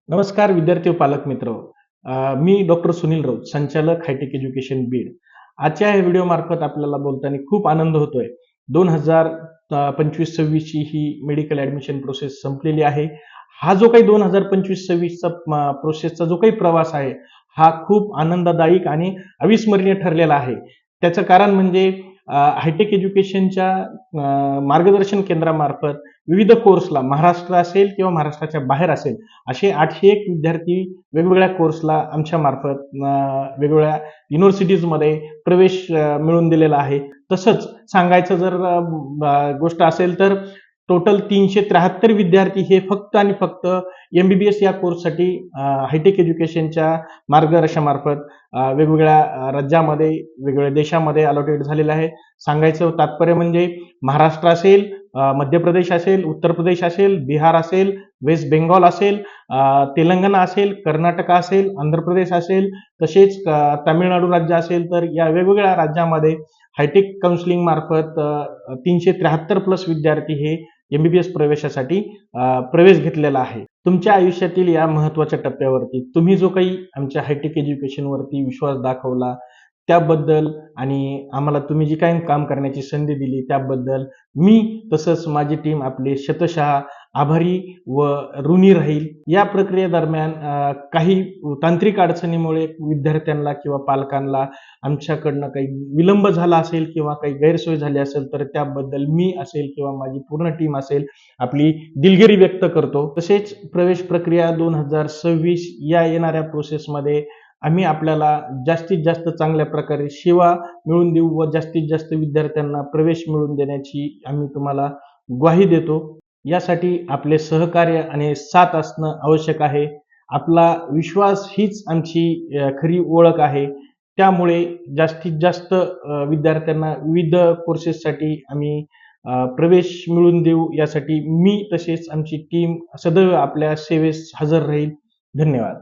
नमस्कार विद्यार्थी व पालक मित्र. मी डॉक्टर सुनील राऊत, संचालक हायटेक एज्युकेशन बीड. आजच्या या व्हिडिओ मार्फत आपल्याला बोलताना खूप आनंद होतोय. 2025-26 ची ही मेडिकल ऍडमिशन प्रोसेस संपलेली आहे. हा जो काही 2025-26 चा प्रोसेसचा जो काही प्रवास आहे, हा खूप आनंददायक आणि अविस्मरणीय ठरलेला आहे. त्याचं कारण म्हणजे हायटेक एज्युकेशनच्या मार्गदर्शन केंद्रामार्फत विविध कोर्सला महाराष्ट्र असेल किंवा महाराष्ट्राच्या बाहेर असेल असे 801 विद्यार्थी वेगवेगळ्या कोर्सला आमच्या मार्फत वेगवेगळ्या युनिव्हर्सिटीजमध्ये प्रवेश मिळवून दिलेला आहे. तसंच सांगायचं जर गोष्ट असेल तर टोटल 373 विद्यार्थी हे फक्त आणि फक्त MBBS या कोर्ससाठी हायटेक एज्युकेशनच्या मार्गदर्शनामार्फत वेगवेगळ्या राज्यामध्ये वेगवेगळ्या देशामध्ये अलॉटेड झालेले आहे. सांगायचं तात्पर्य म्हणजे महाराष्ट्र असेल, मध्य प्रदेश असेल, उत्तर प्रदेश असेल, बिहार असेल, वेस्ट बेंगॉल असेल, तेलंगणा असेल, कर्नाटक असेल, आंध्र प्रदेश असेल, तसेच तामिळनाडू राज्य असेल, तर या वेगवेगळ्या राज्यामध्ये हायटेक काउन्सिलिंग मार्फत 373 प्लस विद्यार्थी हे MBBS प्रवेशासाठी प्रवेश घेतलेला आहे. तुमच्या आयुष्यातील या महत्त्वाच्या टप्प्यावरती तुम्ही जो काही आमच्या हायटेक एज्युकेशनवरती विश्वास दाखवला त्याबद्दल आणि आम्हाला तुम्ही जी काही काम करण्याची संधी दिली त्याबद्दल मी तसंच माझी टीम आपले शतशः आभारी व ऋणी राहील. या प्रक्रियेदरम्यान काही तांत्रिक अडचणीमुळे विद्यार्थ्यांना किंवा पालकांना आमच्याकडनं काही विलंब झाला असेल किंवा काही गैरसोय झाली असेल तर त्याबद्दल मी असेल किंवा माझी पूर्ण टीम असेल आपली दिलगिरी व्यक्त करतो. तसेच प्रवेश प्रक्रिया 2026 या येणाऱ्या प्रोसेसमध्ये आम्ही आपल्याला जास्तीत जास्त चांगल्या प्रकारे सेवा मिळवून देऊ व जास्तीत जास्त विद्यार्थ्यांना प्रवेश मिळवून देण्याची आम्ही तुम्हाला ग्वाही देतो. यासाठी आपले सहकार्य आणि साथ असणं आवश्यक आहे. आपला विश्वास हीच आमची खरी ओळख आहे. त्यामुळे जास्तीत जास्त विद्यार्थ्यांना विविध कोर्सेससाठी आम्ही प्रवेश मिळवून देऊ यासाठी मी तसेच आमची टीम सदैव आपल्या सेवेस हजर राहील. धन्यवाद.